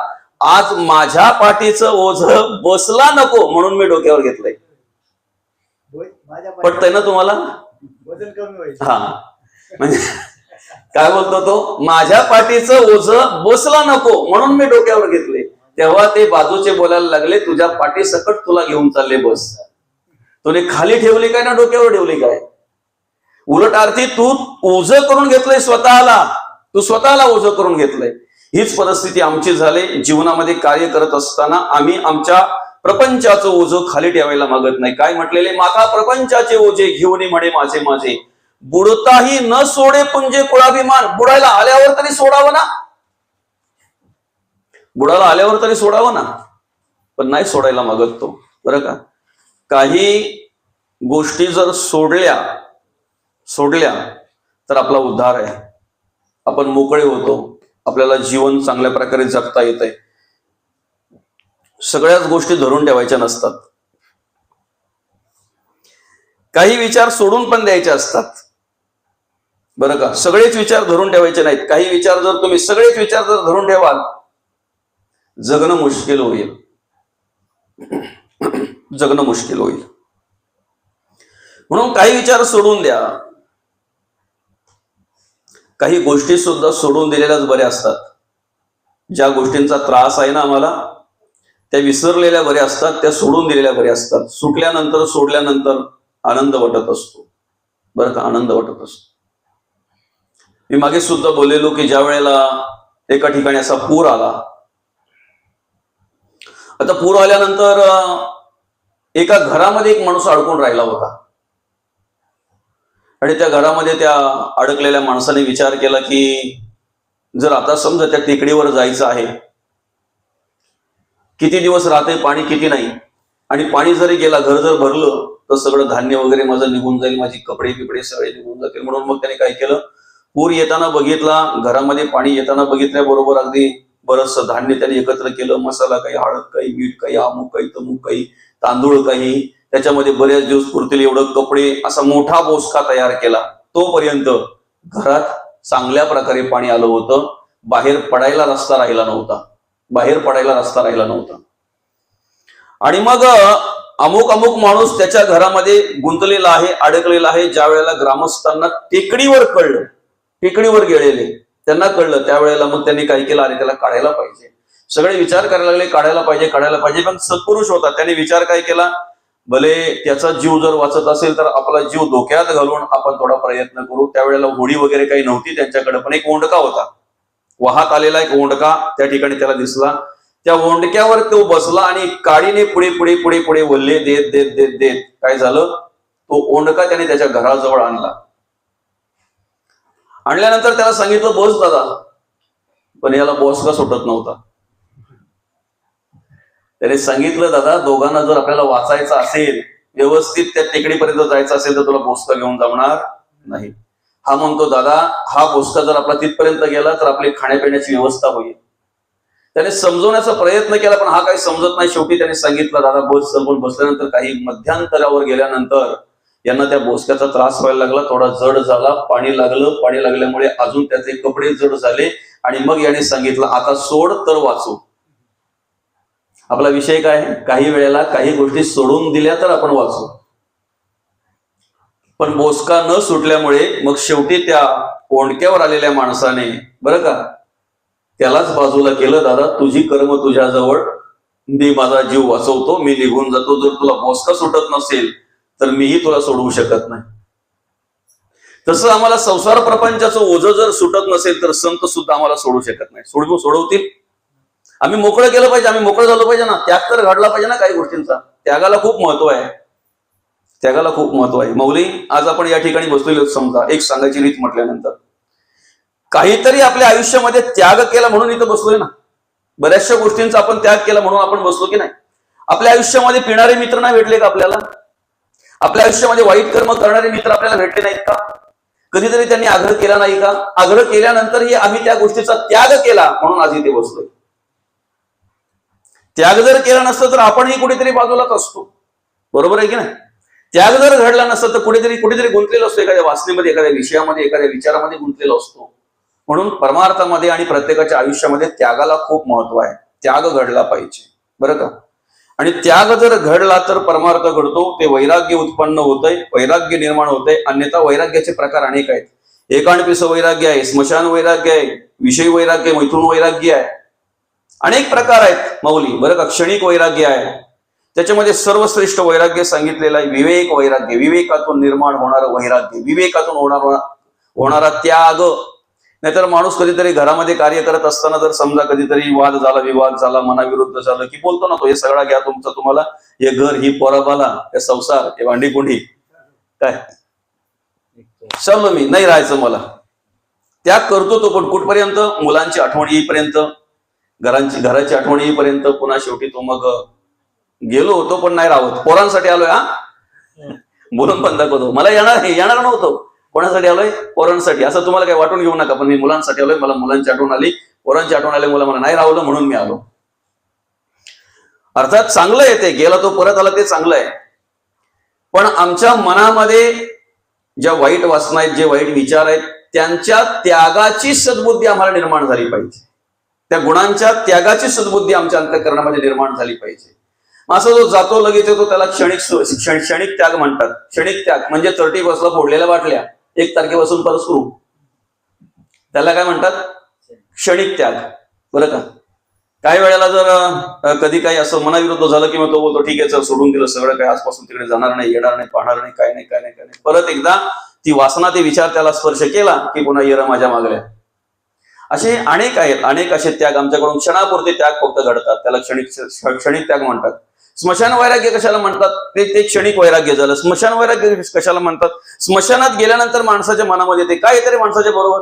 आज माझ्या पाठीचं ओझं बसला नको म्हणून मी डोक्यावर घेतलंय. पटतंय ना तुम्हाला? हा, म्हणजे काय बोलतो तो, माझ्या पाठीचं ओझं बसला नको म्हणून मी डोक्यावर घेतले. तेव्हा ते बाजूचे बोलायला लागले, तुझ्या पाठी सकट तुला घेऊन चालले बस. तुने खाली ठेवली काय ना डोक्यावर ठेवली काय? उलट अर्थी तू ओझं करून घेतलंय स्वतःला, तू स्वतःला ओझं करून घेतलंय. हीच परिस्थिती आमची झाली. जीवनामध्ये कार्य करत असताना आम्ही आमच्या प्रपंचाचं ओझं खाली ठेवायला मागत नाही. काय म्हटलेले, माता प्रपंचाचे ओझे घेऊन म्हणे माझे माझे, बुडताही न सोडे पुंजे कुळाभिमान. बुडायला आल्यावर तरी सोडावं ना, बुडाला आल्यावर तरी सोडावं ना, पण नाही सोडायला मागत तो बरं का. काही गोष्टी जर सोडल्या तर आपला उद्धार आहे, आपण मोकळे होतो, आपल्याला जीवन चांगल्या प्रकारे जगता येतंय. सगळ्याच गोष्टी धरून ठेवायच्या नसतात, काही विचार सोडून पण द्यायचे असतात बरं का. सगळेच विचार धरून ठेवायचे नाहीत. काही विचार जर तुम्ही सगळेच विचार जर धरून ठेवाल, जगणं मुश्किल होईल, जगणं मुश्किल होईल. म्हणून काही विचार सोडून द्या. काही गोष्टी सुद्धा सोडून दिलेल्याच बऱ्या असतात. ज्या गोष्टींचा त्रास आहे ना आम्हाला, त्या विसरलेल्या बऱ्या असतात, त्या सोडून दिलेल्या बऱ्या असतात. सुटल्यानंतर सोडल्यानंतर आनंद वाटत असतो, बरं का, आनंद वाटत असतो. मी मागे सुद्धा बोललेलो की ज्या वेळेला एका ठिकाणी असा पूर आला, आता पूर आल्यानंतर एका घरामध्ये एक माणूस अडकून राहिला होता आणि त्या घरामध्ये त्या अडकलेल्या माणसाने विचार केला की जर आता समजा त्या टेकडीवर जायचं आहे, किती दिवस राहते पाणी किती नाही, आणि पाणी जरी गेला, घर जर भरलं तर सगळं धान्य वगैरे माझं निघून जाईल, माझी कपडे बिपडे सगळे निघून जातील. म्हणून मग त्याने काय केलं, पूर येताना बघितला, घरामध्ये पाणी येताना बघितल्याबरोबर अगदी बरंचसं धान्य त्याने एकत्र केलं, मसाला काही, हळद काही, मीठ काही, अमुक काही, तमुक काही, तांदूळ काही, त्याच्यामध्ये बरेच दिवस पुरतील एवढं कपडे, असा मोठा बोसका तयार केला. तोपर्यंत घरात चांगल्या प्रकारे पाणी आलं होतं, बाहेर पडायला रस्ता राहिला नव्हता, बाहेर पडायला रस्ता राहिला नव्हता. आणि मग अमुक अमुक माणूस त्याच्या घरामध्ये गुंतलेला आहे, अडकलेला आहे. ज्या वेळेला ग्रामस्थांना टेकडीवर कळलं, टेकडीवर गेलेले त्यांना कळलं, त्यावेळेला मग त्यांनी काय केलं, अरे त्याला काढायला पाहिजे. सगळे विचार करायला लागले, काढायला पाहिजे, काढायला पाहिजे. पण सत्पुरुष होता, त्याने विचार काय केला, भले त्याचा जीव जर वाचत असेल तर आपला जीव धोक्यात घालून आपण थोडा प्रयत्न करू. त्यावेळेला होडी वगैरे काही नव्हती त्यांच्याकडे, पण एक ओंडका होता, वाहत आलेला एक ओंडका त्या ठिकाणी त्याला दिसला. त्या ओंडक्यावर तो बसला आणि काडीने पुढे पुढे पुढे पुढे वल्ले देत देत देत देत काय झालं, तो ओंडका त्याने त्याच्या घराजवळ आणला. आणल्यानंतर त्याला सांगितलं, बस दादा, पण याला बॉस का सुटत नव्हता. त्याने सांगितलं, दादा, दोघांना जर आपल्याला वाचायचं असेल, व्यवस्थित त्या टेकडीपर्यंत जायचं असेल तर तुला बोसका घेऊन जमणार नाही. हा म्हणतो, दादा, हा बोसका जर आपला तिथपर्यंत गेला तर आपली खाण्यापिण्याची व्यवस्था होईल. त्याने समजवण्याचा प्रयत्न केला, पण हा काही समजत नाही. शेवटी त्याने सांगितलं, दादा बस चल. पण बसल्यानंतर काही मध्यांतरावर गेल्यानंतर यांना त्या बोसक्याचा त्रास व्हायला लागला, थोडा जड झाला, पाणी लागलं. पाणी लागल्यामुळे अजून त्याचे कपडे जड झाले. आणि मग याने सांगितलं, आता सोड तर वाचू. आपला विषय काय, काही वेळेला काही गोष्टी सोडून दिल्या तर आपण वाचू, पण बोसका न सुटल्यामुळे मग शेवटी त्या ओंडक्यावर आलेल्या माणसाने, बरं का, त्यालाच बाजूला केलं. दादा, तुझी कर्म तुझ्याजवळ, मी माझा जीव वाचवतो, मी निघून जातो. जर तुला बोसका सुटत नसेल तर मीही तुला सोडवू शकत नाही. तसं आम्हाला संसार प्रपंचाचं ओझं जर सुटत नसेल तर संत सुद्धा आम्हाला सोडू शकत नाही. सोडवतील. आम्ही मोकळं केलं पाहिजे, आम्ही मोकळं झालं पाहिजे ना, त्याग तर घडला पाहिजे ना काही गोष्टींचा. त्यागाला खूप महत्व आहे, त्यागाला खूप महत्व आहे. मौली, आज आपण या ठिकाणी बसलेलो, समजा एक सांगायची रीत म्हटल्यानंतर काहीतरी आपल्या आयुष्यामध्ये त्याग केला म्हणून इथं बसलोय ना. बऱ्याचशा गोष्टींचा आपण त्याग केला म्हणून आपण बसलो की नाही. आपल्या आयुष्यामध्ये पिणारे मित्र नाही भेटले का आपल्याला? आपल्या आयुष्यामध्ये वाईट कर्म करणारे मित्र आपल्याला भेटले नाहीत का? कधीतरी त्यांनी आग्रह केला नाही का? आग्रह केल्यानंतरही आम्ही त्या गोष्टीचा त्याग केला म्हणून आज इथे बसलोय. त्याग जर केला नसतं तर आपणही कुठेतरी बाजूलाच असतो, बरोबर आहे की नाही? त्याग जर घडला नसतं तर कुठेतरी गुंतलेलो असतो, एखाद्या वासनेमध्ये, एखाद्या विषयामध्ये, एखाद्या विचारामध्ये गुंतलेलो असतो. म्हणून परमार्थामध्ये आणि प्रत्येकाच्या आयुष्यामध्ये त्यागाला खूप महत्व आहे. त्याग घडला पाहिजे, बरं का. आणि त्याग जर घडला तर परमार्थ घडतो, ते वैराग्य उत्पन्न होतंय, वैराग्य निर्माण होतंय. अन्यथा वैराग्याचे प्रकार अनेक आहेत. एकांपिस वैराग्य आहे, स्मशान वैराग्य आहे, विषय वैराग्य, मैथुन वैराग्य आहे, अनेक प्रकार आहेत मौली, बरं का. क्षणिक वैराग्य आहे, त्याच्यामध्ये सर्वश्रेष्ठ वैराग्य सांगितलेलं आहे विवेक वैराग्य. विवेकातून निर्माण होणारं वैराग्य, विवेकातून होणारा त्याग. नाहीतर माणूस कधीतरी घरामध्ये कार्य करत असताना जर समजा कधीतरी वाद झाला, विवाद झाला, मनाविरुद्ध झालं की बोलतो ना तो, हे सगळा घ्या तुमचा तुम्हाला, हे घर, ही पोराबाला, हे संसार, हे भांडी कुंडी, काय चाललो मी, नाही राहायचं मला. त्याग करतो तो, पण कुठपर्यंत? मुलांची आठवण येईपर्यंत, घराची आठवण येईपर्यंत. पुन्हा शेवटी तो मग गेलो होतो पण नाही राहत, पोरांसाठी आलोय, हा बोलून पण दाखवतो, मला येणार नव्हतं, कोणासाठी आलोय? पोरांसाठी. असं तुम्हाला काही वाटून घेऊ नका, पण मी मुलांसाठी आलोय, मला मुलांची आठवण आली, पोरांची आठवण आली, मला नाही राहलं म्हणून मी आलो. अर्थात चांगलं आहे, ते गेला तो परत आला ते चांगलं आहे. पण आमच्या मनामध्ये ज्या वाईट वासना आहेत, जे वाईट विचार आहेत, त्यांच्या त्यागाची सद्बुद्धी आम्हाला निर्माण झाली पाहिजे. त्या गुणांच्या त्यागाची सद्बुद्धी आमच्या अंतःकरणामध्ये निर्माण झाली पाहिजे. असं जो जातो लगेच येतो त्याला क्षणिक त्याग म्हणतात. क्षणिक त्याग म्हणजे 30 फोडलेल्या बाटल्या 1 तारखेपासून परत सुरू, त्याला काय म्हणतात? क्षणिक त्याग, बरं का. काही वेळेला जर कधी काही असं मनाविरुद्ध झालं की मग तो बोलतो ठीक आहे चल सोडून दिलं सगळं काही, आजपासून तिकडे जाणार नाही, येणार नाही, पाहणार नाही, काय नाही काय नाही काय नाही. परत एकदा ती वासना ते विचार त्याला स्पर्श केला की पुन्हा येरं माझ्या मागल्या. असे अनेक आहेत, अनेक असे त्याग आमच्याकडून क्षणापुरते त्याग फक्त घडतात, त्याला क्षणिक त्याग म्हणतात. स्मशान वैराग्य कशाला म्हणतात? ते क्षणिक वैराग्य झालं. स्मशान वैराग्य कशाला म्हणतात? स्मशानात गेल्यानंतर माणसाच्या मनामध्ये येते काय येते रे माणसाच्या बरोबर?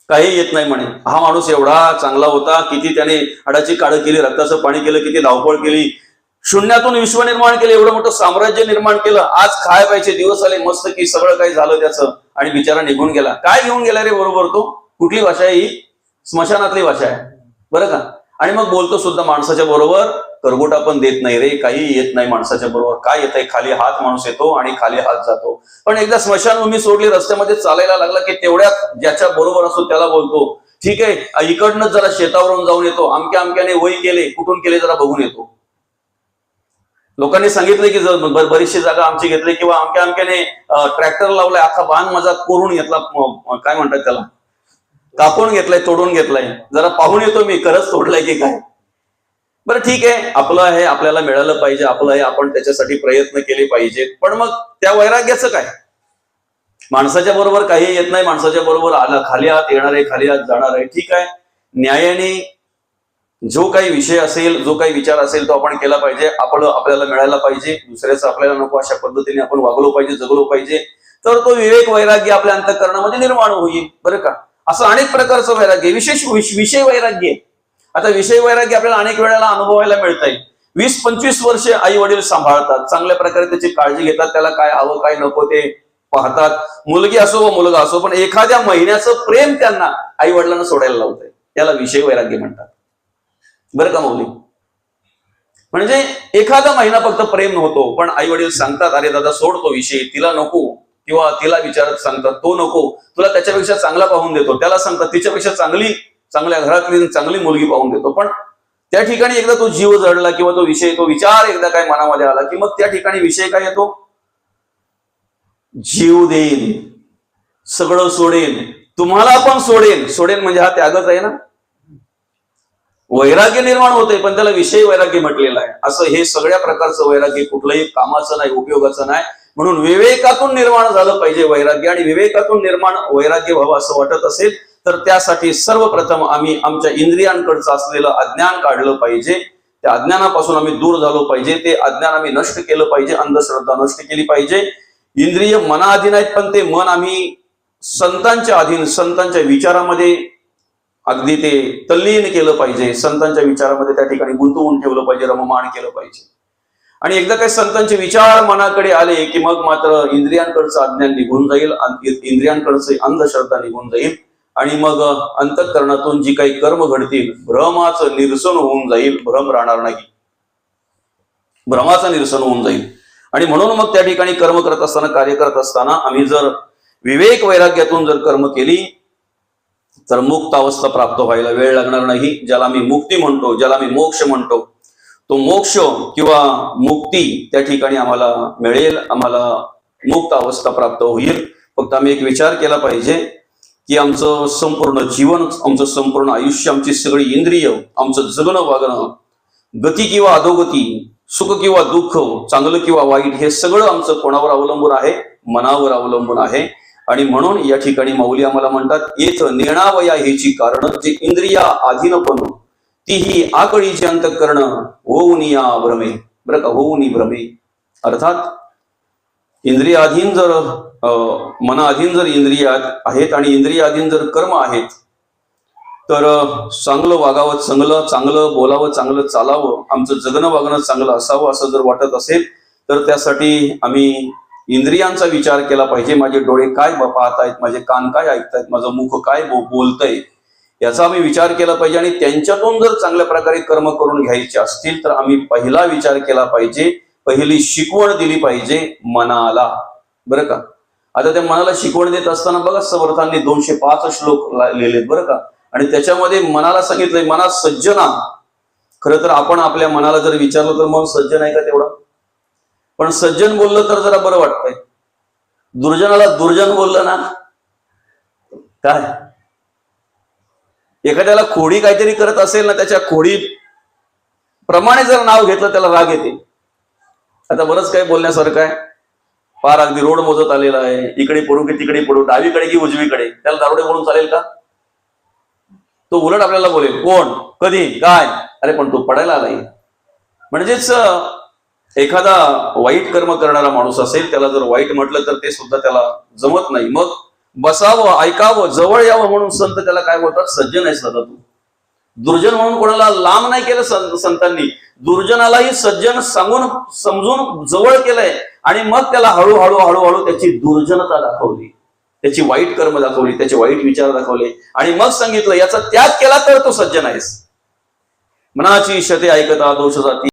काही येत नाही म्हणे. हा माणूस एवढा चांगला होता, किती त्याने हाडाची काढ केली, रक्ताचं पाणी केलं, किती धावपळ केली, शून्यातून विश्व निर्माण केलं, एवढं मोठं साम्राज्य निर्माण केलं, आज खाय पाहिजे दिवस आले मस्त की सगळं काही झालं त्याचं, आणि बिचारा निघून गेला. काय घेऊन गेला रे बरोबर तो? कुठली भाषा आहे ही? स्मशानातली भाषा आहे बरं का. आणि मग बोलतो सुद्धा माणसाच्या बरोबर करगोटा पण देत नाही रे, काही येत नाही माणसाच्या बरोबर. काय येत आहे? खाली हात माणूस येतो आणि खाली हात जातो. पण एकदा स्मशानभूमी सोडली, रस्त्यामध्ये चालायला लागला की तेवढ्यात ज्याच्या बरोबर असतो त्याला बोलतो ठीक आहे इकडनं जरा शेतावरून जाऊन येतो, अमक्या अमक्याने वय केले, कुठून केले जरा बघून येतो. लोकांनी सांगितलं की बरीचशी जागा आमची घेतली किंवा अमक्या अमक्याने ट्रॅक्टर लावलाय, अख्खा बाण माझा कोरून घेतला, काय म्हणतात त्याला, कापून घेतलाय, तोडून घेतलाय, जरा पाहून येतो मी खरंच तोडलाय की काय. बरं ठीक आहे, आपलं आहे, आपल्याला मिळालं पाहिजे, आपलं आहे, आपण त्याच्यासाठी प्रयत्न केले पाहिजेत. पण मग त्या वैराग्याचं काय? माणसाच्या बरोबर काही येत नाही, माणसाच्या बरोबर आला खाली हात येणार आहे, खाली हात जाणार आहे. ठीक आहे, न्यायाने जो काही विषय असेल, जो काही विचार असेल तो आपण केला पाहिजे. आपल्याला मिळायला पाहिजे, दुसऱ्याचं आपल्याला नको अशा पद्धतीने आपण वागलो पाहिजे, जगलो पाहिजे. तर तो विवेक वैराग्य आपल्या अंतःकरणामध्ये निर्माण होईल बरं का. असं अनेक प्रकारचं वैराग्य, विशेष विषय वैराग्य. आता विषय वैराग्य आपल्याला अनेक वेळेला अनुभवायला मिळत आहे. 20-25 वर्ष आई वडील सांभाळतात, चांगल्या प्रकारे त्याची काळजी घेतात, त्याला काय हवं काय नको ते पाहतात, मुलगी असो व मुलगा असो. पण एखाद्या महिन्याचं प्रेम त्यांना आई वडिलांना सोडायला लावतंय, त्याला विषय वैराग्य म्हणतात बरं का माऊली. म्हणजे एखादा महिना फक्त प्रेम नव्हतो, पण आई वडील सांगतात अरे दादा सोड तो विषय, तिला नको, किंवा तिला विचारत सांगतात तो नको, तुला त्याच्यापेक्षा चांगला पाहून देतो. त्याला सांगतात तिच्यापेक्षा चांगल्या घरातली चांगली मुलगी पाहून देतो. पण त्या ठिकाणी एकदा तो जीव जडला किंवा तो विषय, तो विचार एकदा काय मनामध्ये आला की मग त्या ठिकाणी विषय काय येतो? जीव देईन, सगळं सोडेन, तुम्हाला पण सोडेन. सोडेन म्हणजे हा त्यागच आहे ना. वैराग्य निर्माण होते, पण त्याला विषय वैराग्य म्हटलेलं आहे. असं हे सगळ्या प्रकारचं वैराग्य कुठलंही कामाचं नाही, उपयोगाचं नाही. म्हणून विवेकातून निर्माण झालं पाहिजे वैराग्य, आणि विवेकातून निर्माण वैराग्य व्हावं असं वाटत असेल तर त्यासाठी सर्वप्रथम आम्ही आमच्या इंद्रियांकडचं असलेलं अज्ञान काढलं पाहिजे. त्या अज्ञानापासून आम्ही दूर झालो पाहिजे, ते अज्ञान आम्ही नष्ट केलं पाहिजे, अंधश्रद्धा नष्ट केली पाहिजे. इंद्रिय मनाधीन आहेत, पण ते मन आम्ही संतांच्या अधीन, संतांच्या विचारामध्ये अगदी ते तल्लीन केलं पाहिजे, संतांच्या विचारामध्ये त्या ठिकाणी गुंतवून ठेवलं पाहिजे, रममाण केलं पाहिजे. आणि एकदा काही संतांचे विचार मनाकडे आले की मग मात्र इंद्रियांकडचं अज्ञान निघून जाईल, इंद्रियांकडचं अंधश्रद्धा निघून जाईल, आणि मग अंतःकरणातून जी काही कर्म घडतील भ्रमाचं निरसन होऊन जाईल. भ्रम राहणार नाही, भ्रमाचं निरसन होऊन जाईल. आणि म्हणून मग त्या ठिकाणी कर्म करत असताना, कार्य करत असताना आम्ही जर विवेक वैराग्यातून जर कर्म केली तर मुक्त अवस्था प्राप्त व्हायला वेळ लागणार नाही. ज्याला मी मुक्ती म्हणतो, ज्याला मी मोक्ष म्हणतो, तो मोक्ष किंवा मुक्ती त्या ठिकाणी आम्हाला मिळेल, आम्हाला मुक्त अवस्था प्राप्त होईल. फक्त आम्ही एक विचार केला पाहिजे की आमचं संपूर्ण जीवन, आमचं संपूर्ण आयुष्य, आमची सगळी इंद्रिय, आमचं जगणं वागणं, गती किंवा अधोगती, सुख किंवा दुःख, चांगलं किंवा वाईट, हे सगळं आमचं कोणावर अवलंबून आहे? मनावर अवलंबून आहे. आणि म्हणून या ठिकाणी माऊली आम्हाला म्हणतात येथ नेणावया हेची कारण, जे इंद्रिया अधीनपण तीही आकळीचे अंतःकरण होऊनिया भ्रमे. बरं का, होऊनी भ्रमे. अर्थात इंद्रियाधीन जर मनाधीन जर इंद्रिय आहेत आणि इंद्रियाधीन जर कर्म आहेत, तर चांगलं वागावं, चांगलं बोलावं, चांगलं चालावं, आमचं जगणं वागणं चांगलं असावं असं जर वाटत असेल तर त्यासाठी आम्ही इंद्रियांचा विचार केला पाहिजे. माझे डोळे काय पाहतायत, माझे कान काय ऐकतायत, माझं मुख काय बोलतंय, याचा आम्ही विचार केला पाहिजे. आणि त्यांच्यातून जर चांगल्या प्रकारे कर्म करून घ्यायचे असतील तर आम्ही पहिला विचार केला पाहिजे, पहिली शिकवण दिली पाहिजे मनाला. बरं का, आता त्या मनाला शिकवण देत असताना बघा समर्थांनी 205 श्लोक लिहिलेत बरं का. आणि त्याच्यामध्ये मनाला सांगितलंय मनात सज्जना. खरं तर आपण आपल्या मनाला जर विचारलं तर मन सज्जन आहे का तेवढं? पण सज्जन बोललं तर जरा बरं वाटतंय. दुर्जनाला दुर्जन बोललं ना काय, एखाद्याला खोडी काहीतरी करत असेल ना, त्याच्या खोडी प्रमाणे जर नाव घेतलं त्याला राग येते. आता बरंच काही बोलण्यासारखं आहे. फार अगदी रोड मोजत आलेला आहे, इकडे पडू की तिकडे पडू, डावीकडे की उजवीकडे, त्याला दारोडे बोलून चालेल का? तो उलट आपल्याला बोलेल, कोण, कधी, काय, अरे पण तो पडायला आलाय. म्हणजेच एखादा वाईट कर्म करणारा माणूस असेल, त्याला जर वाईट म्हटलं तर ते सुद्धा त्याला जमत नाही. मग बसावं, ऐकावं, जवळ यावं म्हणून संत त्याला काय बोलतात, सज्जन आहेस दादा तू. दुर्जन म्हणून कोणाला लांब नाही केलं संतांनी, दुर्जनालाही सज्जन सांगून समजून जवळ केलंय. आणि मग त्याला हळूहळू हळूहळू त्याची दुर्जनता दाखवली, त्याची वाईट कर्म दाखवली, त्याचे वाईट विचार दाखवले, आणि मग सांगितलं याचा त्याग केला तर तो सज्जन आहेस. मनाची शते ऐकता दोष जाती.